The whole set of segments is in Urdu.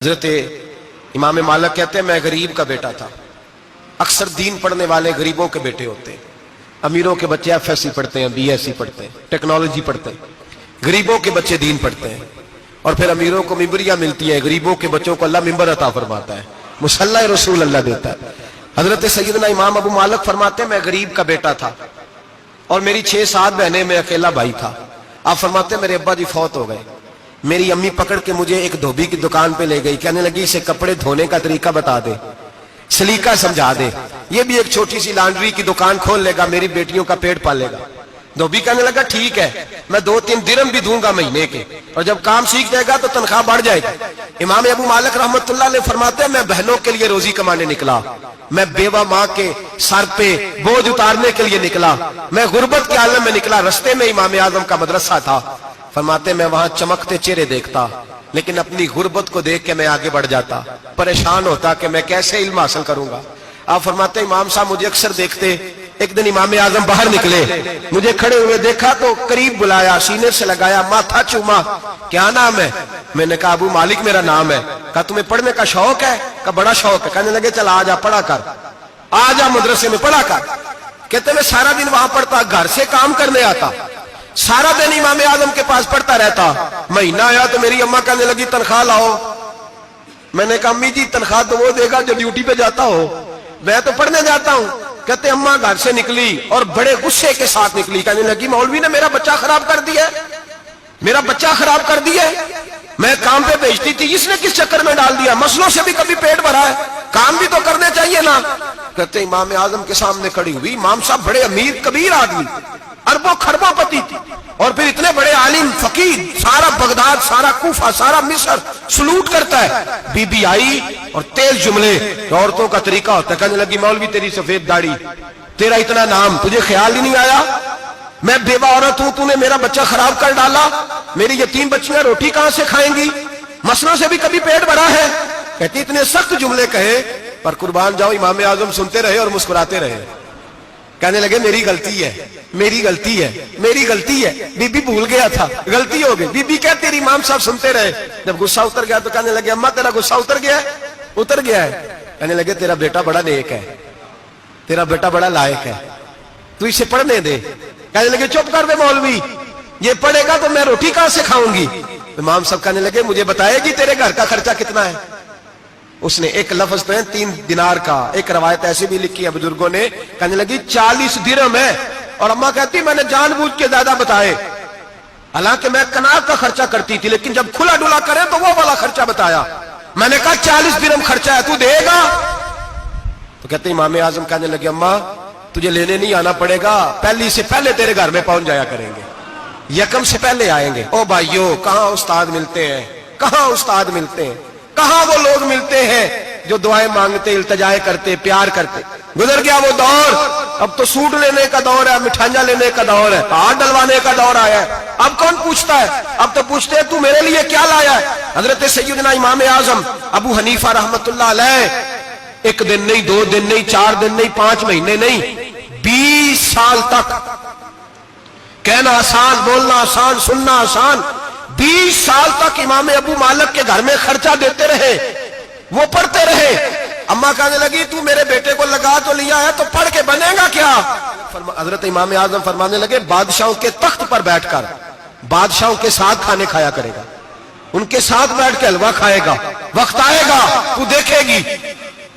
حضرت امام مالک کہتے ہیں میں غریب کا بیٹا تھا. اکثر دین پڑھنے والے غریبوں کے بیٹے ہوتے ہیں. امیروں کے بچے ایف ایس سی پڑھتے ہیں, بی ایس سی پڑھتے ہیں, ٹیکنالوجی پڑھتے ہیں. غریبوں کے بچے دین پڑھتے ہیں اور پھر امیروں کو ممبریاں ملتی ہیں. غریبوں کے بچوں کو اللہ ممبر عطا فرماتا ہے, مصلی رسول اللہ دیتا ہے. حضرت سیدنا امام ابو مالک فرماتے ہیں میں غریب کا بیٹا تھا اور میری 6-7 بہنیں, میں اکیلا بھائی تھا. آپ فرماتے ہیں میرے ابا جی فوت ہو گئے. میری امی پکڑ کے مجھے ایک دھوبی کی دکان پہ لے گئی, کہنے لگی اسے کپڑے دھونے کا طریقہ بتا دے, سلیقہ سمجھا دے, یہ بھی ایک چھوٹی سی لانڈری کی دکان کھول لے گا, میری بیٹیوں کا پیٹ پالے گا. دھوبی کہنے لگا ٹھیک ہے, میں 2-3 درہم بھی دوں گا مہینے کے, اور جب کام سیکھ جائے گا تو تنخواہ بڑھ جائے گی. امام ابو مالک رحمت اللہ علیہ فرماتے ہیں میں بہنوں کے لیے روزی کمانے نکلا, میں بیوہ ماں کے سر پہ بوجھ اتارنے کے لیے نکلا, میں غربت کے عالم میں نکلا. رستے میں امام اعظم کا مدرسہ تھا. فرماتے میں وہاں چمکتے چہرے دیکھتا, لیکن اپنی غربت کو دیکھ کے میں آگے بڑھ جاتا, پریشان ہوتا کہ میں کیسے علم حاصل کروں گا. آپ فرماتے امام صاحب مجھے اکثر دیکھتے. ایک دن امام اعظم باہر نکلے, مجھے کھڑے ہوئے دیکھا تو قریب بلایا, سینے سے لگایا, ماتھا چوما. کیا نام ہے؟ میں نے کہا ابو مالک میرا نام ہے. کہا تمہیں پڑھنے کا شوق ہے؟ کہا بڑا شوق ہے. کہنے لگے چل آ جا پڑھا کر, آ جا مدرسے میں پڑھا کر. کہتے میں سارا دن وہاں پڑھتا, گھر سے کام کرنے آتا, سارا دن امام اعظم کے پاس پڑھتا رہتا. مہینہ آیا تو میری اماں کہنے لگی تنخواہ لاؤ. میں نے کہا امی جی تنخواہ تو وہ دے گا جو ڈیوٹی پہ جاتا ہو, میں تو پڑھنے جاتا ہوں. کہتے اماں گھر سے نکلی اور بڑے غصے کے ساتھ نکلی, کہنے لگی مولوی نے میرا بچہ خراب کر دیا, میرا بچہ خراب کر دیا. میں کام پہ بھیجتی تھی, اس نے کس چکر میں ڈال دیا, مسلوں سے بھی کبھی پیٹ بھرا ہے, کام بھی تو کرنے چاہیے نا. کہتے امام اعظم کے سامنے کھڑی ہوئی. امام صاحب بڑے امیر کبیر آدمی, اربوں خربوں پتی تھی, اور پھر اتنے بڑے عالم فقیر, سارا بغداد, سارا کوفہ, سارا مصر سلوٹ کرتا ہے. بی بی آئی اور تیز جملے, عورتوں کا طریقہ ہوتا ہے. کہنے لگی مولوی تیری سفید داڑھی, تیرا اتنا نام, تجھے خیال ہی نہیں آیا میں بیوہ عورت ہوں, تو نے میرا بچہ خراب کر ڈالا, میری یتیم بچیاں روٹی کہاں سے کھائیں گی, مسلوں سے بھی کبھی پیٹ بھرا ہے. کہتی اتنے سخت جملے کہے, پر قربان جاؤ امام اعظم سنتے رہے اور مسکراتے رہے. کہنے لگے میری غلطی ہے, میری غلطی ہے, میری غلطی ہے, بی بی بھول گیا تھا, غلطی ہو گئی. بی بی کہتے تیری امام صاحب سنتے رہے. جب غصہ اتر گیا تو کہنے لگے اماں تیرا غصہ اتر گیا ہے؟ اتر گیا ہے. کہنے لگے تیرا بیٹا بڑا نیک ہے, تیرا بیٹا بڑا لائق ہے, تو اسے پڑھنے دے. کہنے لگے چپ کر دے مولوی, یہ پڑھے گا تو میں روٹی کہاں سے کھاؤں گی. امام صاحب کہنے لگے مجھے بتائے گی تیرے گھر کا خرچہ کتنا ہے. اس نے ایک لفظ تو ہے 3 دینار کا, ایک روایت ایسی بھی لکھی ہے بزرگوں نے, کہنے لگی 40 درہم ہے. اور اماں کہتی میں نے جان بوجھ کے زیادہ بتائے, حالانکہ میں کنار کا خرچہ کرتی تھی, لیکن جب کھلا ڈلا کرے تو وہ والا خرچہ بتایا. میں نے کہا 40 درہم خرچہ ہے, تو دے گا؟ تو کہتے امام اعظم کہنے لگے اماں تجھے لینے نہیں آنا پڑے گا, پہلی سے پہلے تیرے گھر میں پہنچ جایا کریں گے, یکم سے پہلے آئیں گے. او بھائیو کہاں استاد ملتے ہیں, کہاں استاد ملتے ہیں, کہاں وہ لوگ ملتے ہیں جو دعائیں مانگتے, التجائے کرتے, پیار کرتے. گزر گیا وہ دور, اب تو سوٹ لینے کا دور ہے, مٹھائیاں لینے کا دور ہے, ہاتھ ڈلوانے کا دور آیا ہے. اب کون پوچھتا ہے, اب تو پوچھتے ہیں تو میرے لیے کیا لایا ہے. حضرت سیدنا امام اعظم ابو حنیفہ رحمت اللہ علیہ 1 دن نہیں, 2 دن نہیں, 4 دن نہیں, 5 مہینے نہیں, 20 سال تک, کہنا آسان, بولنا آسان, سننا آسان, 20 سال تک امام ابو مالک کے گھر میں خرچہ دیتے رہے, وہ پڑھتے رہے. اماں کہنے لگی تو میرے بیٹے کو لگا تو لیا ہے, تو پڑھ کے بنے گا کیا. حضرت امام اعظم فرمانے لگے بادشاہوں کے تخت پر بیٹھ کر بادشاہوں کے ساتھ کھانے کھایا کرے گا, ان کے ساتھ بیٹھ کے حلوہ کھائے گا, وقت آئے گا تو دیکھے گی.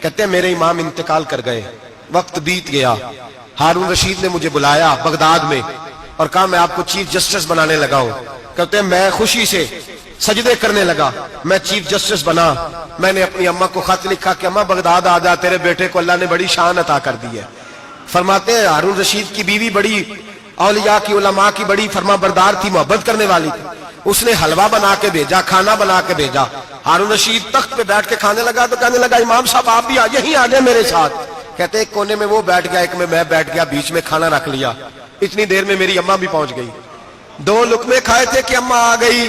کہتے ہیں میرے امام انتقال کر گئے, وقت بیت گیا. ہارون رشید نے مجھے بلایا بغداد میں اور کہا میں آپ کو چیف جسٹس بنانے لگا ہوں. کہتے ہیں میں خوشی سے سجدے کرنے لگا, میں چیف جسٹس بنا. میں نے اپنی اماں کو خط لکھا کہ اماں بغداد آ جا, تیرے بیٹے کو اللہ نے بڑی شان عطا کر دی ہے. فرماتے ہیں ہارون رشید کی بیوی بڑی اولیاء کی, علماء کی بڑی فرما بردار تھی, محبت کرنے والی تھی. اس نے حلوہ بنا کے بھیجا, کھانا بنا کے بھیجا. ہارون رشید تخت پہ بیٹھ کے کھانے لگا تو کہنے لگا امام صاحب آپ بھی یہیں آ جائیں میرے ساتھ. کہتے ایک کونے میں وہ بیٹھ گیا, ایک میں بیٹھ گیا, بیچ میں کھانا رکھ لیا. اتنی دیر میں میری اماں بھی پہنچ گئی. 2 لقمے کھائے تھے کہ اماں آ گئی.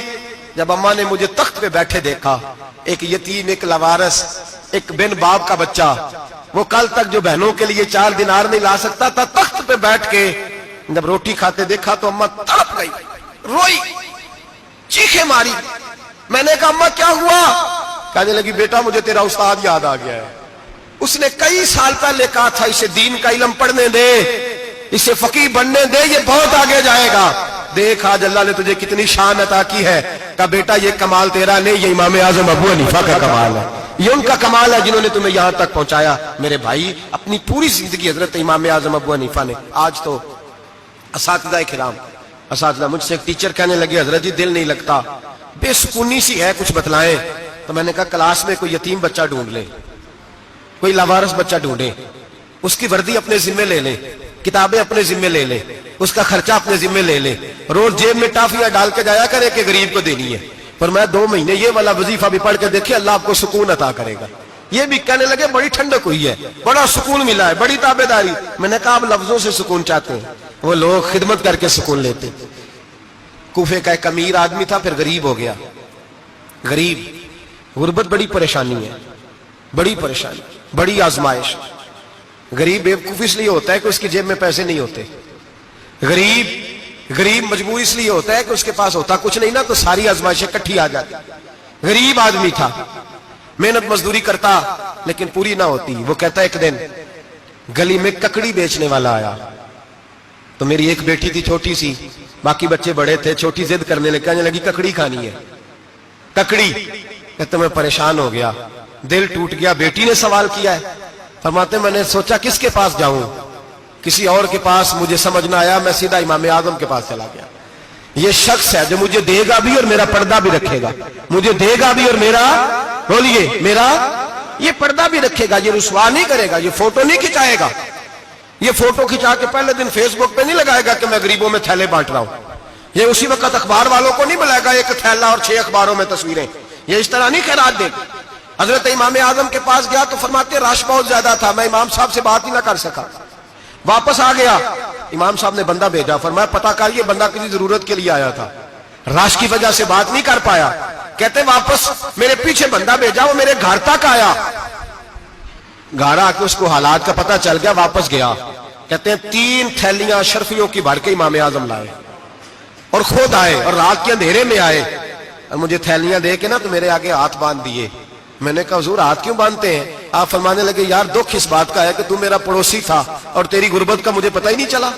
جب اماں نے مجھے تخت پہ بیٹھے دیکھا, ایک یتیم, ایک لاوارث, ایک بن باپ کا بچہ, وہ کل تک جو بہنوں کے لیے 4 دینار نہیں لا سکتا تھا, تخت پہ بیٹھ کے جب روٹی کھاتے دیکھا تو اماں تڑپ گئی, روئی, چیخیں ماری. میں نے کہا اماں کیا ہوا؟ کہنے لگی بیٹا مجھے تیرا استاد یاد آ گیا ہے، اس نے کئی سال پہلے کہا تھا اسے دین کا علم پڑھنے دے، اسے فقیہ بننے دے، یہ بہت آگے جائے گا۔ دیکھ آج اللہ نے تجھے کتنی شان عطا کی ہے۔ کہا بیٹا یہ کمال تیرا نہیں، یہ امام اعظم ابو حنیفہ کا کمال ہے، یہ ان کا کمال ہے جنہوں نے تمہیں یہاں تک پہنچایا۔ میرے بھائی اپنی پوری زندگی حضرت امام اعظم ابو حنیفہ نے، آج تو اساتذہ کرام، اساتذہ مجھ سے ایک ٹیچر کہنے لگے حضرت جی دل نہیں لگتا، بے سکونی سی ہے، کچھ بتلائیں۔ تو میں نے کہا کلاس میں کوئی یتیم بچہ ڈھونڈ لیں، کوئی لاوارث بچہ ڈھونڈیں، اس کی وردی اپنے ذمے لے لیں، کتابیں اپنے ذمے لے لیں، اس کا خرچہ اپنے ذمے لے لیں، روز جیب میں ٹافیاں ڈال کے جایا کرے کہ غریب کو دینی ہے، پر میں 2 مہینے یہ والا وظیفہ بھی پڑھ کے دیکھے، اللہ آپ کو سکون عطا کرے گا۔ یہ بھی کہنے لگے بڑی ٹھنڈک ہوئی ہے، بڑا سکون ملا ہے، بڑی تابعداری۔ میں نے کہا آپ لفظوں سے سکون چاہتے ہیں، وہ لوگ خدمت کر کے سکون لیتے۔ کوفے کا ایک امیر آدمی تھا، پھر غریب ہو گیا۔ غریب، غربت بڑی پریشانی ہے، بڑی پریشانی، بڑی آزمائش۔ غریب بیوقوف اس لیے ہوتا ہے کہ اس کی جیب میں پیسے نہیں ہوتے، غریب مجبور اس لیے ہوتا ہے کہ اس کے پاس ہوتا کچھ نہیں نا، تو ساری آزمائشیں کٹھی آ جاتی۔ غریب آدمی تھا، محنت مزدوری کرتا لیکن پوری نہ ہوتی۔ وہ کہتا ایک دن گلی میں ککڑی بیچنے والا آیا، تو میری ایک بیٹی تھی چھوٹی سی، باقی بچے بڑے تھے، چھوٹی ضد کرنے لگی، کہنے لگی ککڑی کھانی ہے، ککڑی۔ کہتے میں پریشان ہو گیا، دل ٹوٹ گیا، بیٹی نے سوال کیا ہے۔ فرماتے میں نے سوچا کس کے پاس جاؤں، کسی اور کے پاس مجھے سمجھ نہ آیا، میں سیدھا امام اعظم کے پاس چلا گیا۔ یہ شخص ہے جو مجھے دے گا بھی اور میرا پردہ بھی رکھے گا، مجھے دے گا بھی اور میرا، بولیے، میرا یہ پردہ بھی رکھے گا، یہ رسوا نہیں کرے گا، یہ فوٹو نہیں کھچائے گا، یہ فوٹو کھچا کے پہلے دن فیس بک پہ نہیں لگائے گا کہ میں غریبوں میں تھیلے بانٹ رہا ہوں، یہ اسی وقت اخبار والوں کو نہیں بلائے گا ایک تھیلا اور 6 اخباروں میں تصویریں، یہ اس طرح نہیں خیرات دے گا۔ حضرت امام اعظم کے پاس گیا تو فرماتے رش بہت زیادہ تھا، میں امام صاحب سے بات ہی نہ کر سکا، واپس آ گیا۔ امام صاحب نے بندہ بھیجا، فرمایا پتہ کر یہ بندہ کسی ضرورت کے لیے آیا تھا، رش کی وجہ سے بات نہیں کر پایا۔ کہتے واپس میرے پیچھے بندہ بھیجا، وہ میرے گھر تک آیا، گھر آ کے اس کو حالات کا پتہ چل گیا، واپس گیا۔ کہتے ہیں 3 تھیلیاں اشرفیوں کی بھر کے امام اعظم لائے اور خود آئے اور رات کے اندھیرے میں آئے اور مجھے تھیلیاں دے کے نا تو میرے آگے ہاتھ باندھ دیے۔ میں نے کہا حضور ہاتھ کیوں باندھتے ہیں؟ آپ فرمانے لگے یار دکھ اس بات کا ہے کہ تو میرا پڑوسی تھا اور تیری غربت کا مجھے پتہ ہی نہیں چلا،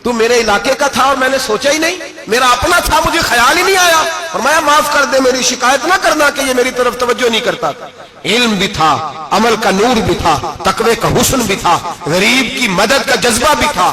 تو میرے علاقے کا تھا اور میں نے سوچا ہی نہیں، میرا اپنا تھا مجھے خیال ہی نہیں آیا۔ فرمایا معاف کر دے، میری شکایت نہ کرنا کہ یہ میری طرف توجہ نہیں کرتا تھا۔ علم بھی تھا، عمل کا نور بھی تھا، تقوی کا حسن بھی تھا، غریب کی مدد کا جذبہ بھی تھا۔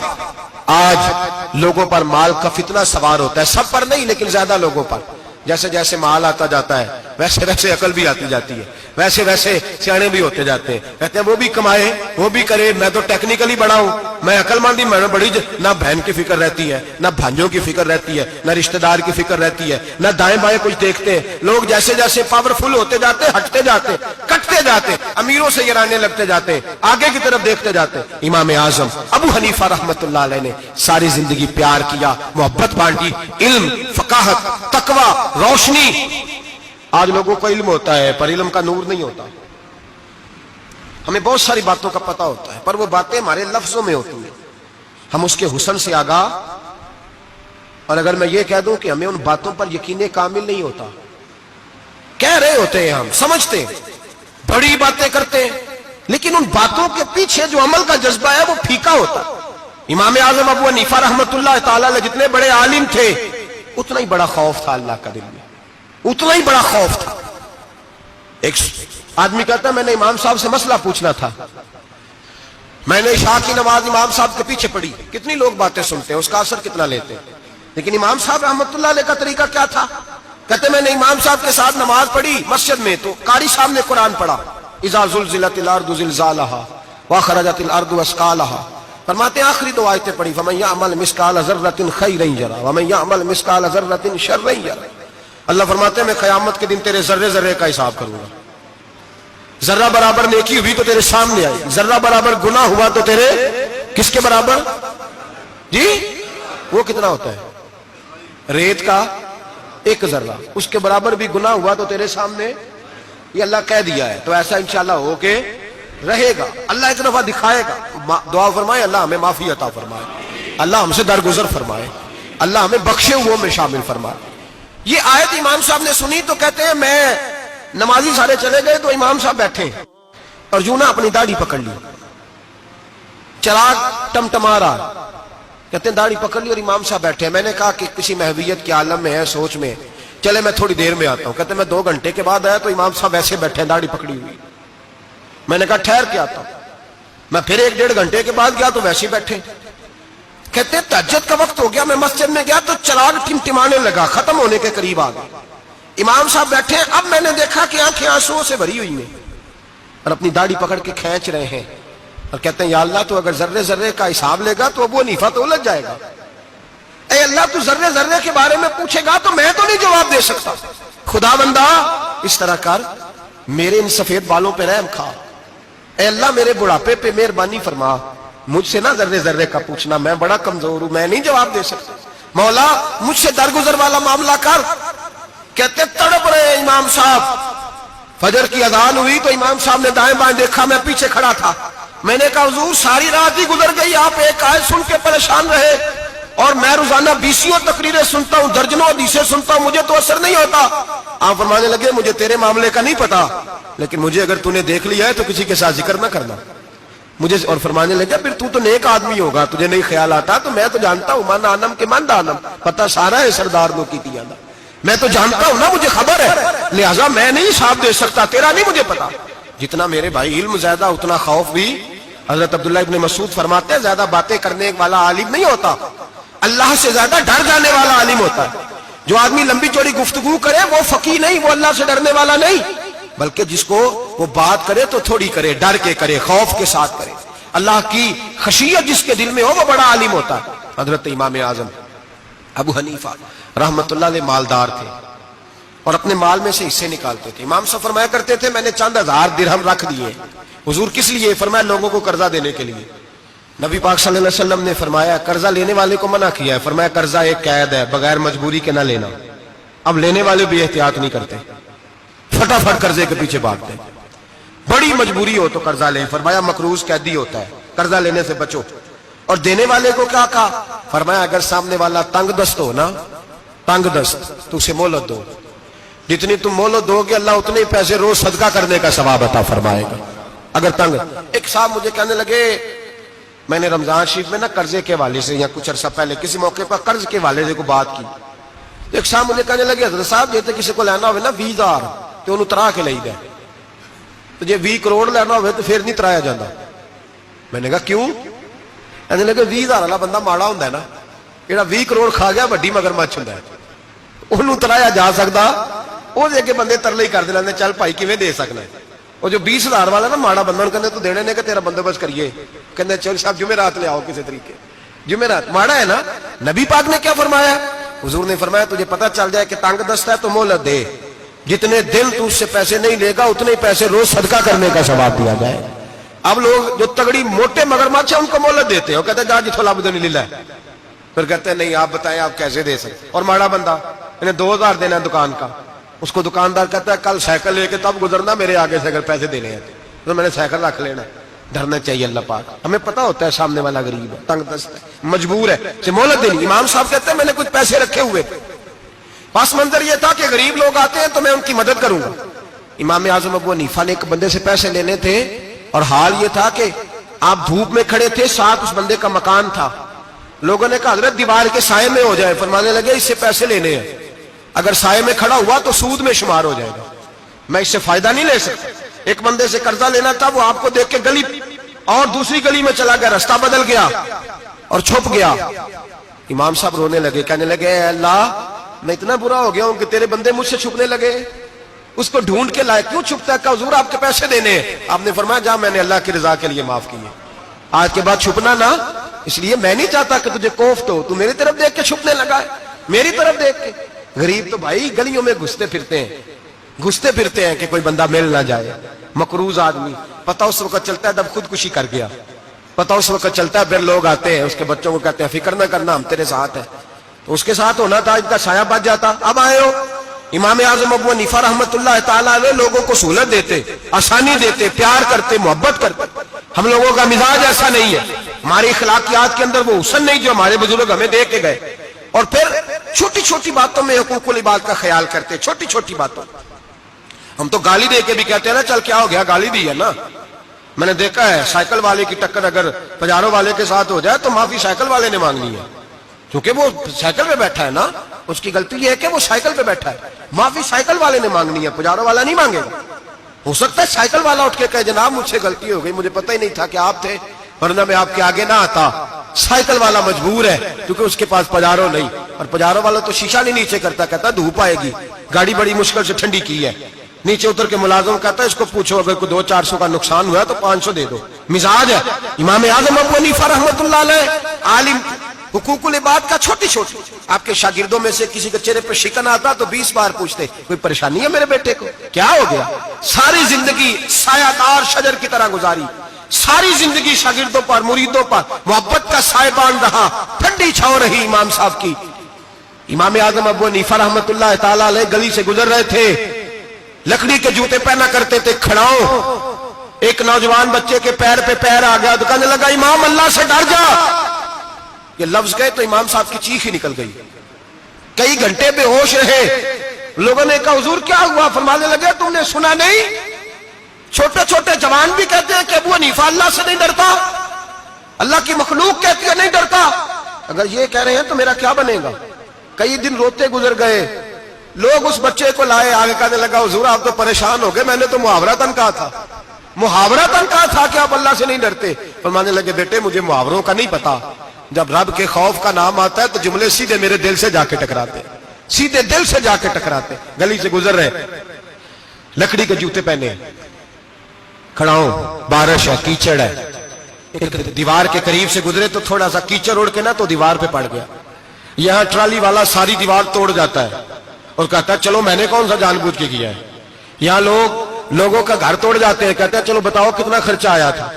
آج لوگوں پر مال کا فتنہ سوار ہوتا ہے، سب پر نہیں لیکن زیادہ لوگوں پر۔ جیسے جیسے مال آتا جاتا ہے ویسے ویسے عقل بھی آتی جاتی ہے، ویسے ویسے سیانے بھی ہوتے جاتے ہیں۔ کہتے ہیں وہ بھی کمائے وہ بھی کرے، میں تو ٹیکنیکلی بڑا ہوں، میں عقل مند ہی، میں نے بڑی نہ بہن کی فکر رہتی ہے، نہ بھانجوں کی فکر رہتی ہے، نہ رشتہ دار کی فکر رہتی ہے، نہ دائیں بائیں کچھ دیکھتے ہیں۔ لوگ جیسے جیسے پاورفل ہوتے جاتے ہٹتے جاتے، کٹتے جاتے، امیروں سے گرانے لگتے جاتے، آگے کی طرف دیکھتے جاتے۔ امام اعظم ابو حنیفہ رحمت اللہ علیہ نے ساری زندگی پیار کیا، محبت بانٹی، علم، فقاہت، تقوی، روشنی۔ آج لوگوں کو علم ہوتا ہے پر علم کا نور نہیں ہوتا، ہمیں بہت ساری باتوں کا پتہ ہوتا ہے پر وہ باتیں ہمارے لفظوں میں ہوتی ہیں، ہم اس کے حسن سے آگاہ، اور اگر میں یہ کہہ دوں کہ ہمیں ان باتوں پر یقین کامل نہیں ہوتا، کہہ رہے ہوتے ہیں، ہم سمجھتے ہیں، بڑی باتیں کرتے ہیں، لیکن ان باتوں کے پیچھے جو عمل کا جذبہ ہے وہ پھیکا ہوتا۔ امام اعظم ابو حنیفہ رحمت اللہ تعالی علیہ جتنے بڑے عالم تھے اتنا ہی بڑا خوف تھا اللہ کا دل میں، اتنا ہی بڑا خوف تھا۔ ایک آدمی کہتا ہے میں نے امام صاحب سے مسئلہ پوچھنا تھا، میں نے عشاء کی نماز امام صاحب کے پیچھے پڑھی، کتنی لوگ باتیں سنتے ہیں، اس کا اثر کتنا لیتے ہیں، لیکن امام صاحب رحمت اللہ علیہ کا طریقہ کیا تھا؟ کہتے میں نے امام صاحب کے ساتھ نماز پڑھی مسجد میں، تو قاری صاحب نے قرآن پڑھا، اذا زلزلت الارض زلزالہا واخرجت الارض اثقالہا، فرماتے ہیں آخری 2 آیتیں پڑھی، فمن یعمل مثقال ذرۃ خیرا یرہ ومن یعمل مثقال ذرۃ شرا یرہ۔ اللہ فرماتے ہیں میں قیامت کے دن تیرے ذرے ذرے کا حساب کروں گا، ذرہ برابر نیکی ہوئی تو تیرے سامنے آئی، ذرہ برابر گناہ ہوا تو تیرے کس کے برابر؟ جی وہ کتنا ہوتا ہے؟ ریت کا 1 ذرہ، اس کے برابر بھی گناہ ہوا تو تیرے سامنے، یہ اللہ کہہ دیا ہے، تو ایسا انشاءاللہ ہو کے رہے گا۔ اللہ ایک دفعہ دکھائے گا، دعا فرمائے اللہ ہمیں معافی عطا فرمائے، اللہ ہم سے درگزر فرمائے، اللہ ہمیں بخشے ہوئوں میں شامل فرمائے۔ یہ آیت امام صاحب نے سنی تو کہتے ہیں میں نمازی سارے چلے گئے تو امام صاحب بیٹھے اور یوں نہ اپنی داڑھی پکڑ لی, چراغ ٹمٹما رہا, کہتے ہیں داڑھی پکڑ لی اور امام صاحب بیٹھے. میں نے کہا کہ کسی محویت کے عالم میں ہے, سوچ میں, چلے میں تھوڑی دیر میں آتا ہوں. کہتے ہیں میں 2 گھنٹے کے بعد آیا تو امام صاحب ایسے بیٹھے ہیں داڑھی پکڑی ہوئی. میں نے کہا ٹھہر کے آتا ہوں. میں پھر 1-1.5 گھنٹے کے بعد گیا تو ویسے ہی بیٹھے. کہتے ہیں تہجد کا وقت ہو گیا, میں مسجد میں گیا تو چراغ ٹمٹمانے لگا, ختم ہونے کے قریب آ گیا. امام صاحب بیٹھے ہیں, اب میں نے دیکھا کہ آنکھیں آنسوؤں سے بھری ہوئی ہیں اور اپنی داڑھی پکڑ کے کھینچ رہے ہیں اور کہتے ہیں یا اللہ تو اگر ذرے ذرے کا حساب لے گا تو ابو حنیفہ تو الجھ جائے گا. اے اللہ تو ذرے ذرے کے بارے میں پوچھے گا تو میں تو نہیں جواب دے سکتا. خدا بندہ اس طرح کر, میرے ان سفید بالوں پہ رحم کھا. اے اللہ میرے بڑھاپے پہ مہربانی فرما, مجھ سے نہ ذرے ذرے کا پوچھنا, میں بڑا کمزور ہوں, میں نہیں جواب دے سکتا. مولا مجھ سے درگزر والا معاملہ کر. کہتے تڑپ رہے امام صاحب. فجر کی اذان ہوئی تو امام صاحب نے دائیں بائیں دیکھا, میں پیچھے کھڑا تھا. میں نے کہا حضور ساری رات ہی گزر گئی, آپ ایک آیت سن کے پریشان رہے اور میں روزانہ 20 تقریریں سنتا ہوں, درجنوں حدیثیں سنتا ہوں, مجھے تو اثر نہیں ہوتا. آپ فرمانے لگے مجھے تیرے معاملے کا نہیں پتا, لیکن مجھے اگر تو نے دیکھ لیا ہے تو کسی کے ساتھ ذکر نہ کرنا مجھے. اور فرمانے لگے پھر تو نیک آدمی ہوگا, تجھے نہیں خیال آتا, تو میں تو جانتا ہوں من آنم کے من دانم, پتہ سارا ہے سردار نو کی تیانا, میں تو جانتا ہوں نا, مجھے خبر ہے, لہذا میں نہیں حساب دے سکتا, تیرا نہیں مجھے پتا. جتنا میرے بھائی علم زیادہ اتنا خوف بھی. حضرت عبداللہ ابن مسعود فرماتے ہیں زیادہ باتیں کرنے والا عالم نہیں ہوتا, اللہ سے زیادہ ڈر جانے والا عالم ہوتا ہے. جو آدمی لمبی چوڑی گفتگو کرے وہ فقیہ نہیں, وہ اللہ سے ڈرنے والا نہیں, بلکہ جس کو وہ بات کرے تو تھوڑی کرے, ڈر کے کرے, خوف کے ساتھ کرے. اللہ کی خشیت جس کے دل میں ہو وہ بڑا عالم ہوتا ہے. حضرت امام اعظم ابو حنیفہ رحمت اللہ علیہ مالدار تھے اور اپنے مال میں سے حصے نکالتے تھے. امام صاحب فرمایا کرتے تھے میں نے چند 1000 درہم رکھ دیے. حضور کس لیے؟ فرمایا لوگوں کو قرضہ دینے کے لیے. نبی پاک صلی اللہ علیہ وسلم نے فرمایا قرضہ لینے والے کو منع کیا ہے, فرمایا قرضہ ایک قید ہے, بغیر مجبوری کے نہ لینا. اب لینے والے بھی احتیاط نہیں کرتے, فٹافٹ قرضے کے پیچھے بھاگتے. بڑی مجبوری ہو تو قرضہ لیں, فرمایا مقروض قیدی ہوتا ہے, قرضہ لینے سے بچو. اور دینے والے کو کیا کہا؟ فرمایا اگر سامنے والا تنگ دست ہو نا, تنگ دست, تو اسے مہلت دو. جتنی تم مہلت دو گے اللہ اتنے ہی پیسے روز صدقہ کرنے کا ثواب عطا فرمائے گا. اگر تنگ. ایک صاحب مجھے کہنے لگے, میں نے رمضان شریف میں نا قرضے کے حوالے سے یا کچھ عرصہ پہلے کسی موقع پر قرض کے حوالے سے کوئی بات کی. ایک صاحب مجھے کہنے لگے حضرت صاحب جیسے کسی کو لینا ہوئے نا 20,000 تو انہوں ترا کے لئی دے, تو جی 20 کروڑ لینا ہوئے تو پھر نہیں ترایا جاتا. میں نے کہا کیوں؟ کہنے لگے 20,000 والا بندہ ماڑا ہوندا ہے نا, جڑا 20 کروڑ کھا گیا وڈی مگرمچھ ہوندا ہے, انہوں ترایا جا سکتا, وہ دے کے بندے ترلے ہی کر دے, چل بھائی کیویں دے سکنا ہے. وہ جو 20,000 والا نا ماڑا بندہ کہتے تو دینے نے کہ تیرا بندوبست کریے, کہتے چل صاحب جمعرات لے آؤ کسی طریقے, جمعرات ماڑا ہے نا. نبی پاک نے کیا فرمایا؟ حضور نے فرمایا تجھے پتہ چل جائے کہ تنگ دست ہے تو مہلت دے, جتنے دن تو اس سے پیسے نہیں لے گا اتنے پیسے روز صدقہ کرنے کا ثواب دیا جائے. اب لوگ جو تگڑی موٹے مگرمچھ ہیں ان کو مہلت دیتے ہیں, وہ کہتے ہیں جا جتھوں لب دے نہیں لے, پھر کہتے ہیں نہیں آپ بتائیں آپ کیسے دے سکتے. اور ماڑا بندہ انہیں 2,000 دینا ہے دکان کا, اس کو دکاندار کہتا ہے کل سائیکل لے کے تب گزرنا میرے آگے سے اگر پیسے دینے ہیں تو میں نے سائیکل رکھ لینا. ڈرنا چاہیے اللہ پاک, ہمیں پتا ہوتا ہے سامنے والا غریب ہے, تنگ دست ہے, مجبور ہے, اسے مہلت دینی. امام صاحب کہتے ہیں میں نے کچھ پیسے رکھے ہوئے, پس منظر یہ تھا کہ غریب لوگ آتے ہیں تو میں ان کی مدد کروں گا. امام اعظم ابو حنیفہ نے ایک بندے سے پیسے لینے تھے اور حال یہ تھا کہ آپ دھوپ میں کھڑے تھے, ساتھ اس بندے کا مکان تھا. لوگوں نے کہا حضرت دیوار کے سائے میں ہو جائے. فرمانے لگے اس سے پیسے لینے ہیں, اگر سائے میں کھڑا ہوا تو سود میں شمار ہو جائے گا, میں اس سے فائدہ نہیں لے سکتا. ایک بندے سے قرضہ لینا تھا, وہ آپ کو دیکھ کے گلی اور دوسری گلی میں چلا گیا, رستہ بدل گیا اور چھپ گیا. امام صاحب رونے لگے, کہنے لگے اے اللہ میں اتنا برا ہو گیا ہوں کہ تیرے بندے مجھ سے چھپنے لگے. اس کو ڈھونڈ کے لائے, کیوں چھپتا ہے؟ کہ حضور آپ کے پیسے دینے ہیں. آپ نے فرمایا جا میں نے اللہ کی رضا کے لیے معاف کیے, آج کے بعد چھپنا نہ, اس لیے میں نہیں چاہتا کہ تجھے کوفت ہو, تو میری طرف دیکھ کے چھپنے لگا ہے, میری طرف دیکھ کے. غریب تو بھائی گلیوں میں گھستے پھرتے ہیں کہ کوئی بندہ مل نہ جائے. مقروض آدمی پتہ اس وقت چلتا ہے جب خودکشی کر گیا, پتہ اس وقت چلتا ہے پھر لوگ آتے ہیں اس کے بچوں کو کہتے ہیں فکر نہ کرنا ہم تیرے ساتھ ہیں, تو اس کے ساتھ ہونا تھا, ان کا سایہ بچ جاتا. اب آئے ہو امام اعظم ابو حنیفہ رحمت اللہ تعالیٰ علیہ لوگوں کو سہولت دیتے, آسانی دیتے, پیار کرتے, محبت کرتے. ہم لوگوں کا مزاج ایسا نہیں ہے, ہماری اخلاقیات کے اندر وہ حسن نہیں جو ہمارے بزرگ ہمیں دے کے گئے. اور پھر چھوٹی چھوٹی باتوں میں حقوق العباد کا خیال کرتے, چھوٹی چھوٹی باتوں. ہم تو گالی دے کے بھی کہتے ہیں نا چل کیا ہو گیا, گالی دی ہے نا. میں نے دیکھا ہے سائیکل والے کی ٹکر اگر پجارو والے کے ساتھ ہو جائے تو معافی سائیکل والے نے مانگنی ہے, کیونکہ وہ سائیکل پہ بیٹھا ہے نا, اس کی غلطی یہ ہے کہ وہ سائیکل پہ بیٹھا ہے. معافی سائیکل والے نے مانگنی ہے, پجارو والا نہیں مانگے گا. ہو سکتا ہے سائیکل والا اٹھ کے کہے جناب مجھ سے غلطی ہو گئی, مجھے پتہ ہی نہیں تھا کہ آپ تھے, ورنہ میں آپ کے آگے نہ آتا. سائیکل والا مجبور ہے کیونکہ اس کے پاس پجارو نہیں, اور پجارو والا تو شیشہ نہیں نیچے کرتا, کہتا دھوپ آئے گی, گاڑی بڑی مشکل سے ٹھنڈی کی ہے. نیچے اتر کے ملازم کہتا ہے اس کو پوچھو اگر کوئی 200-400 کا نقصان ہوا تو 500 دے دو. مزاج ہے. امام اعظم ابو حنیفہ رحمۃ اللہ علیہ عالم, حقوق العباد کا چھوٹی چھوٹی, آپ کے شاگردوں میں سے کسی کے چہرے پہ شکن آتا تو 20 بار پوچھتے کوئی پریشانی ہے میرے بیٹے کو, کیا ہو گیا. ساری زندگی سایہ دار شجر کی طرح گزاری, ساری زندگی شاگردوں پر مریدوں پر محبت کا سائبان رہا, ٹھنڈی چھاؤں رہی امام صاحب کی. امام اعظم ابو حنیفہ رحمۃ اللہ تعالی علیہ گلی سے گزر رہے تھے, لکڑی کے جوتے پہنا کرتے تھے, کھڑاؤں. ایک نوجوان بچے کے پیر پہ پیر آ گیا تو کہنے لگا امام اللہ سے ڈر جا. یہ لفظ گئے تو امام صاحب کی چیخ ہی نکل گئی. کئی گھنٹے بے ہوش رہے. لوگوں نے کہا حضور کیا ہوا؟ فرمانے لگے تم نے سنا نہیں, چھوٹے چھوٹے جوان بھی کہتے ہیں کہ ابو حنیفہ اللہ سے نہیں ڈرتا, اللہ کی مخلوق کہتی ہے نہیں ڈرتا. اگر یہ کہہ رہے ہیں تو میرا کیا بنے گا. کئی دن روتے گزر گئے. لوگ اس بچے کو لائے, آگے کہنے لگا حضور آپ تو پریشان ہو گئے, میں نے تو محاورتاً کہا تھا, محاورتاً کہا تھا کہ آپ اللہ سے نہیں ڈرتے. فرمانے لگے بیٹے مجھے محاوروں کا نہیں پتا, جب رب کے خوف کا نام آتا ہے تو جملے سیدھے میرے دل سے جا کے ٹکراتے, سیدھے دل سے جا کے ٹکراتے. گلی سے گزر رہے, لکڑی کے جوتے پہنے, کھڑاؤں, بارش ہے, کیچڑ ہے. ایک دیوار کے قریب سے گزرے تو تھوڑا سا کیچڑ اڑ کے نا تو دیوار پہ پڑ گیا. یہاں ٹرالی والا ساری دیوار توڑ جاتا ہے اور کہتا ہے چلو میں نے کون سا جان بوجھ کے کیا ہے. یہاں لوگوں کا گھر توڑ جاتے ہیں, کہتے ہیں چلو بتاؤ کتنا خرچہ آیا تھا.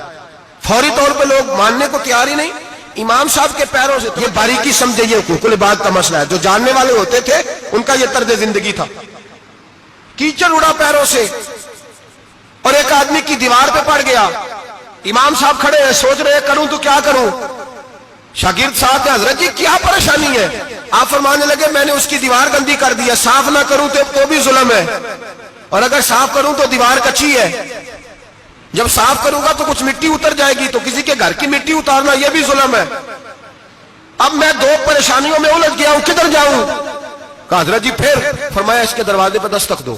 فوری طور پہ لوگ ماننے کو تیار ہی نہیں. امام صاحب کے پیروں سے, یہ باریکی سمجھے, یہ حقوق العباد کا مسئلہ ہے. جو جاننے والے ہوتے تھے ان کا یہ طرز زندگی تھا. کیچڑ اڑا پیروں سے اور ایک آدمی کی دیوار پہ پڑ گیا. امام صاحب کھڑے ہیں, سوچ رہے کروں تو کیا کروں. شاگرد صاحب نے حضرت جی کیا پریشانی ہے؟ آپ فرمانے لگے میں نے اس کی دیوار گندی کر دی ہے, صاف نہ کروں تو بھی ظلم ہے, اور اگر صاف کروں تو دیوار کچی ہے. جب صاف کروں گا تو کچھ مٹی اتر جائے گی, تو کسی کے گھر کی مٹی اتارنا یہ بھی ظلم ہے. اب میں دو پریشانیوں میں الجھ گیا ہوں, کدھر جاؤں؟ کہا حضرت جی پھر. فرمایا اس کے دروازے پہ دستک دو.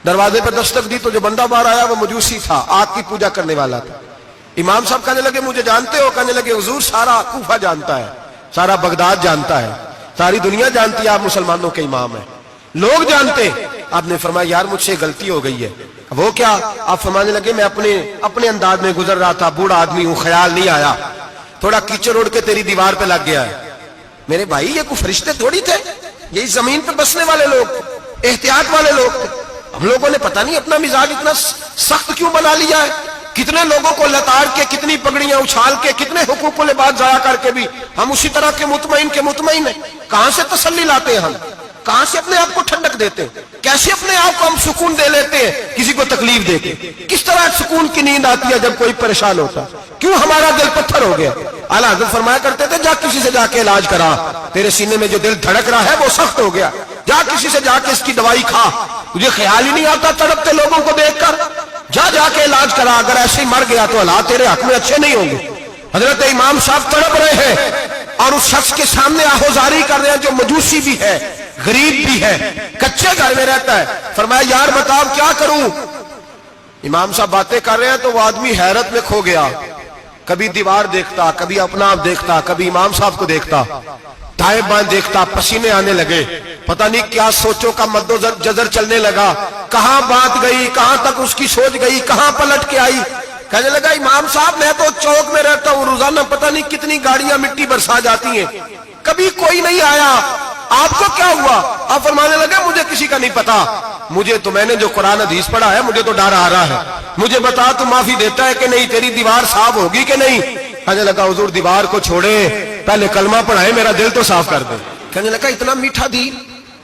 دروازے پہ دستک دی تو جو بندہ باہر آیا وہ مجوسی تھا, آگ کی پوجا کرنے والا تھا. امام صاحب کہنے لگے مجھے جانتے ہو؟ کہنے لگے حضور سارا کوفہ جانتا ہے, سارا بغداد جانتا ہے, ساری دنیا جانتی ہے آپ مسلمانوں کے امام ہیں, لوگ جانتے. آپ نے فرمایا یار مجھ سے غلطی ہو گئی ہے. وہ کیا؟ آپ فرمانے لگے میں اپنے انداز میں گزر رہا تھا, بوڑھا آدمی ہوں, خیال نہیں آیا, تھوڑا کیچڑ اڑ کے تیری دیوار پہ لگ گیا ہے. میرے بھائی یہ کوئی فرشتے تھوڑی تھے, یہی زمین پہ بسنے والے لوگ, احتیاط والے لوگ. ہم لوگوں نے پتہ نہیں اپنا مزاج اتنا سخت کیوں بنا لیا ہے. کتنے لوگوں کو لتاڑ کے, کتنی پگڑیاں اچھال کے, کتنے حقوق العباد ضائع کر کے بھی ہم اسی طرح کے مطمئن ہیں. کہاں سے تسلی لاتے ہیں ہم, کہاں سے اپنے آپ کو ٹھنڈک دیتے ہیں, کیسے اپنے آپ کو ہم سکون دے لیتے ہیں کسی کو تکلیف دے کے. کس طرح سکون کی نیند آتی ہے جب کوئی پریشان ہوتا, کیوں ہمارا دل پتھر ہو گیا. اعلیٰ حضرت فرمایا کرتے تھے جا کسی سے جا کے علاج کرا, تیرے سینے میں جو دل دھڑک رہا ہے وہ سخت ہو گیا, جا کسی سے جا کے اس کی دوائی کھا, تجھے خیال ہی نہیں آتا تڑپتے لوگوں کو دیکھ کر, جا کے علاج کرا. اگر ایسے ہی مر گیا تو حالات تیرے حق میں اچھے نہیں ہوں گے. حضرت امام صاحب تڑپ رہے ہیں اور اس شخص کے سامنے آہوزاری کر رہے ہیں جو مجوسی بھی ہے, غریب بھی ہے, کچے گھر میں رہتا ہے. فرمایا یار بتاؤ کیا کروں. امام صاحب باتیں کر رہے ہیں تو وہ آدمی حیرت میں کھو گیا, کبھی دیوار دیکھتا, کبھی اپنا آپ دیکھتا, کبھی امام صاحب کو دیکھتا, دائیں بائیں دیکھتا, پسینے آنے لگے, پتہ نہیں کیا سوچوں کا مد و جزر چلنے لگا, کہاں بات گئی, کہاں تک اس کی سوچ گئی, کہاں پلٹ کے آئی. کہنے لگا امام صاحب میں تو چوک میں رہتا ہوں, روزانہ پتہ نہیں کتنی گاڑیاں مٹی برسا جاتی ہیں, کبھی کوئی نہیں آیا, آپ کو کیا ہوا؟ آپ فرمانے لگے مجھے کسی کا نہیں پتا, مجھے تو میں نے جو قرآن حدیث پڑھا ہے مجھے تو ڈر آ رہا ہے, مجھے بتا تو معافی دیتا ہے کہ نہیں, تیری دیوار صاف ہوگی کہ نہیں. کہنے لگا حضور دیوار کو چھوڑے, پہلے کلمہ پڑھائے, میرا دل تو صاف کر دے. کہنے لگا اتنا میٹھا دین,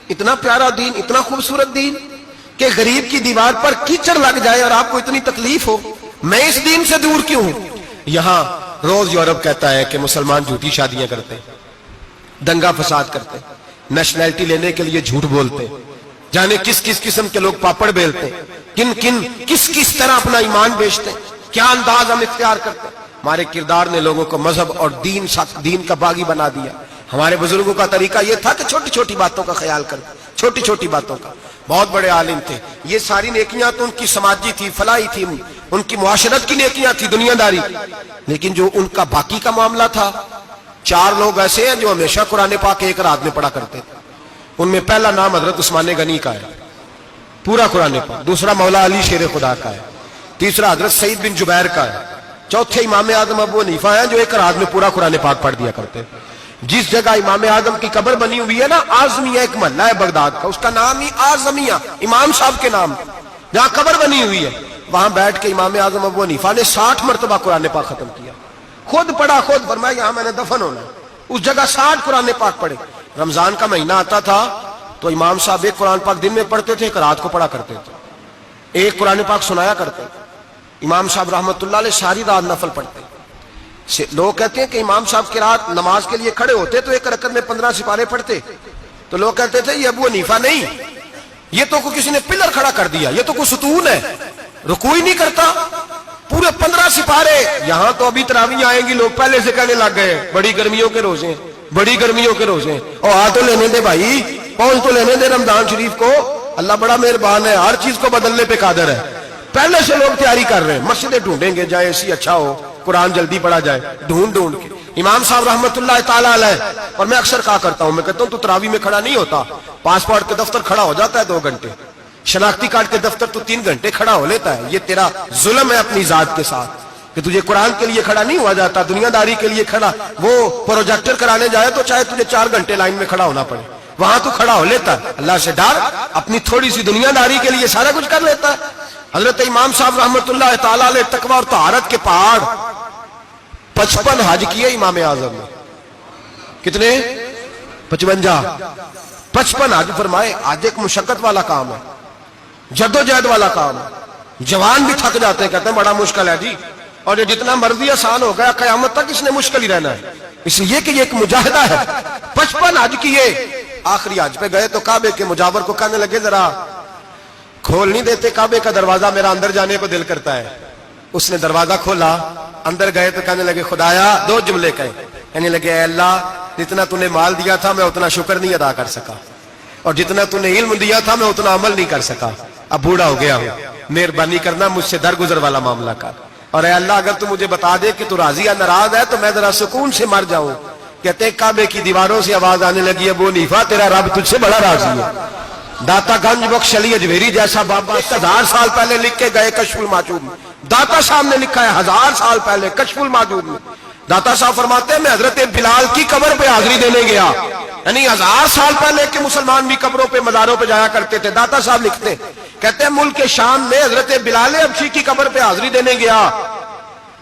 اتنا پیارا دین, اتنا خوبصورت دین کہ غریب کی دیوار پر کیچڑ لگ جائے اور آپ کو اتنی تکلیف ہو, میں اس دین سے دور کیوں ہوں. یہاں روز یورپ کہتا ہے کہ مسلمان جھوٹی شادیاں کرتے, دنگا فساد کرتے, نیشنلٹی لینے کے لیے جھوٹ بولتے, جانے کس کس قسم کے لوگ پاپڑ بیلتے ہیں، کن کن کس کس طرح اپنا ایمان بیچتے ہیں، کیا انداز ہم اختیار کرتے ہیں۔ ہمارے کردار نے لوگوں کو مذہب اور دین کا باغی بنا دیا۔ ہمارے بزرگوں کا طریقہ یہ تھا کہ چھوٹی چھوٹی باتوں کا خیال کرتے، چھوٹی چھوٹی باتوں کا۔ بہت بڑے عالم تھے، یہ ساری نیکیاں تو ان کی سماجی تھی، فلاحی تھی، ان کی معاشرت کی نیکیاں تھی، دنیا داری، لیکن جو ان کا باقی کا معاملہ تھا، چار لوگ ایسے ہیں جو ہمیشہ قرآن پاک ایک رات میں پڑھا کرتے تھے۔ ان میں پہلا نام حضرت عثمان غنی کا ہے، پورا قرآن پاک، دوسرا مولا علی شیر خدا کا ہے، تیسرا حضرت سعید بن جبیر کا ہے، چوتھے امام اعظم ابو حنیفہ ہیں جو ایک رات میں پورا قرآن پاک پڑھ دیا کرتے تھے۔ جس جگہ امام اعظم کی قبر بنی ہوئی ہے نا، اعظمیہ ایک محلہ ہے بغداد کا، اس کا نام ہی اعظمیہ، امام صاحب کے نام، جہاں قبر بنی ہوئی ہے، وہاں بیٹھ کے امام اعظم ابو حنیفہ نے 60 مرتبہ قرآن پاک ختم کیا، خود پڑھا، خود فرمایا یہاں میں نے دفن ہونا ہے، اس جگہ 60 قرآن پاک پڑھے۔ رمضان کا مہینہ آتا تھا تو امام صاحب ایک قرآن پاک دن میں پڑھتے تھے، ایک رات کو پڑھا کرتے تھے، ایک قرآن پاک سنایا کرتے تھے۔ امام صاحب رحمت اللہ علیہ ساری رات نفل پڑھتے۔ لوگ کہتے ہیں کہ امام صاحب کی رات نماز کے لیے کھڑے ہوتے تو ایک رکعت میں 15 سپارے پڑھتے، تو لوگ کہتے تھے یہ ابو حنیفہ نہیں، یہ تو کسی نے پلر کھڑا کر دیا، یہ تو کوئی ستون ہے، رکوع ہی نہیں کرتا، پورے 15 سپارے۔ یہاں تو ابھی تراویح آئیں گی، لوگ پہلے سے کہنے لگ گئے بڑی گرمیوں کے روزے، بڑی گرمیوں کے روزے، اور آ تو لینے دے بھائی، پہنچ تو لینے دے رمضان شریف کو، اللہ بڑا مہربان ہے، ہر چیز کو بدلنے پہ قادر ہے۔ پہلے سے لوگ تیاری کر رہے ہیں، مسجدیں ڈھونڈیں گے جائے اسی اچھا ہو، قرآن جلدی پڑھا جائے، ڈھونڈ کے۔ امام صاحب رحمت اللہ تعالیٰ علیہ، اور میں اکثر کہا کرتا ہوں، میں کہتا ہوں تو تراویح میں کھڑا نہیں ہوتا، پاسپورٹ کے دفتر کھڑا ہو جاتا ہے 2 گھنٹے، شناختی کارڈ کے دفتر تو 3 گھنٹے کھڑا ہو لیتا ہے۔ یہ تیرا ظلم ہے اپنی ذات کے ساتھ کہ تجھے قرآن کے لیے کھڑا نہیں ہوا جاتا، دنیا داری کے لیے کھڑا، وہ پروجیکٹر کرانے جائے تو چاہے تجھے 4 گھنٹے لائن میں کھڑا ہونا پڑے، وہاں تو کھڑا ہو لیتا ہے۔ اللہ سے ڈر، اپنی تھوڑی سی دنیا داری کے لیے سارا کچھ کر لیتا ہے۔ حضرت امام صاحب رحمت اللہ تعالیٰ علیہ تقویٰ اور طہارت کے پہاڑ 55 حج کیے امام اعظم نے، کتنے؟ 55 حج فرمائے۔ آج ایک مشقت والا کام ہے، جدوجہد والا کام ہے، جوان بھی تھک جاتے ہیں، کہتے ہیں بڑا مشکل ہے جی، اور یہ جتنا مرضی آسان ہو گیا قیامت تک اس نے مشکل ہی رہنا ہے، اس لیے کہ یہ ایک مجاہدہ ہے۔ 55 حج کیے، آخری حج پہ گئے تو کعبے کے مجاور کو کہنے لگے ذرا کھول نہیں دیتے کعبے کا دروازہ، میرا اندر جانے کو دل کرتا ہے۔ اس نے دروازہ کھولا، اندر گئے تو کہنے لگے خدایا، 2 جملے کہے، کہنے لگے اے اللہ جتنا تو نے مال دیا تھا میں اتنا شکر نہیں ادا کر سکا، اور جتنا تو نے علم دیا تھا میں اتنا عمل نہیں کر سکا، اب بوڑھا ہو گیا ہوں، مہربانی کرنا مجھ سے درگزر والا معاملہ کر، اور اے اللہ اگر تو مجھے بتا دے کہ تو راضی یا ناراض ہے تو میں ذرا سکون سے مر جاؤں۔ کہتے ہیں کعبے کی دیواروں سے آواز آنے لگی ابو حنیفہ تیرا رب تجھ سے بڑا راضی ہے۔ داتا گنج بخش علی اجمیری جیسا بابا 1000 سال پہلے لکھ کے گئے کشف الماجوب میں، داتا صاحب نے لکھا ہے 1000 سال پہلے کشف الماجوب میں۔ داتا صاحب فرماتے ہیں میں حضرت بلال کی قبر پہ حاضری دینے گیا، یعنی 1000 سال پہلے کے مسلمان بھی قبروں پہ مزاروں پہ جایا کرتے تھے۔ داتا صاحب لکھتے کہتے ہیں ملک شام میں حضرت بلال حبشی کی قبر پہ حاضری دینے گیا،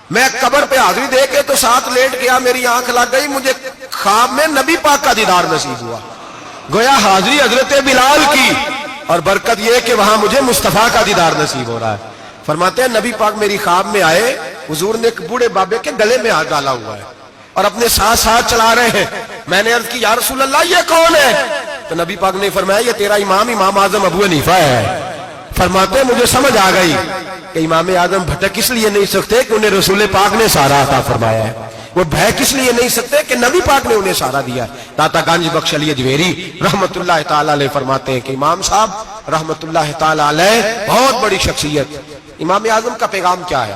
میں قبر پہ حاضری دے کے تو ساتھ لیٹ گیا، میری آنکھ لگ گئی، مجھے خواب میں نبی پاک کا دیدار نصیب ہوا، گویا حاضری حضرت بلال کی، اور برکت یہ کہ وہاں مجھے مصطفیٰ کا دیدار نصیب ہو رہا ہے۔ فرماتے ہیں نبی پاک میری خواب میں آئے، حضور نے ایک بوڑھے بابے کے گلے میں ہاتھ ڈالا ہوا ہے اور اپنے ساتھ ساتھ چلا رہے ہیں۔ میں نے عرض کی یا رسول اللہ یہ کون ہے؟ تو نبی پاک نے فرمایا یہ تیرا امام اعظم ابو حنیفہ ہے۔ فرماتے ہیں مجھے سمجھ آ گئی کہ امام اعظم بھٹک اس لیے نہیں سکتے کہ انہیں رسول پاک نے سارا عطا فرمایا ہے، وہ بہک اس لیے نہیں سکتے کہ نبی پاک نے انہیں سارا دیا۔ داتا گنج بخش علی اجمیری رحمت اللہ تعالی علیہ فرماتے ہیں کہ امام صاحب رحمت اللہ تعالی علیہ بہت بڑی شخصیت۔ امام اعظم کا پیغام کیا ہے؟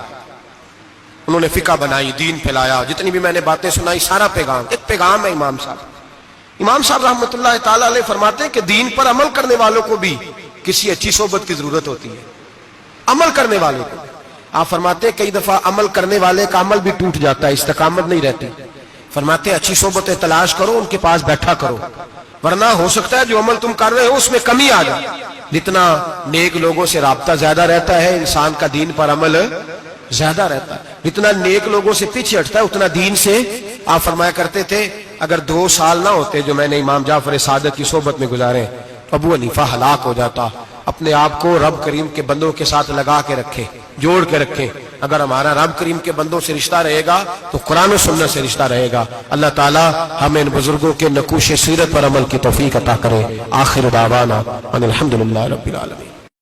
انہوں نے فقہ بنائی، دین پھیلایا، جتنی بھی میں نے باتیں سنائی سارا پیغام، ایک پیغام ہے امام صاحب۔ امام صاحب رحمت اللہ تعالی علیہ فرماتے ہیں کہ دین پر عمل کرنے والوں کو بھی کسی اچھی صحبت کی ضرورت ہوتی ہے، عمل کرنے والے کو۔ آپ فرماتے ہیں کئی دفعہ عمل کرنے والے کا عمل بھی ٹوٹ جاتا ہے، استقامت نہیں رہتی۔ فرماتے ہیں اچھی صحبتیں تلاش کرو، ان کے پاس بیٹھا کرو، ورنہ ہو سکتا ہے جو عمل تم کر رہے ہو اس میں کمی آ جائے۔ جتنا نیک لوگوں سے رابطہ زیادہ رہتا ہے انسان کا دین پر عمل زیادہ رہتا ہے، جتنا نیک لوگوں سے پیچھے ہٹتا ہے اتنا دین سے۔ آپ فرمایا کرتے تھے اگر 2 سال نہ ہوتے جو میں نے امام جعفر صادق کی صحبت میں گزارے، ابو حنیفہ ہلاک ہو جاتا۔ اپنے آپ کو رب کریم کے بندوں کے ساتھ لگا کے رکھے، جوڑ کے رکھے، اگر ہمارا رب کریم کے بندوں سے رشتہ رہے گا تو قرآن و سنت سے رشتہ رہے گا. اللہ تعالی ہمیں ان بزرگوں کے نقوش سیرت پر عمل کی توفیق عطا کرے. آخر دعوانا ان الحمدللہ رب العالمین.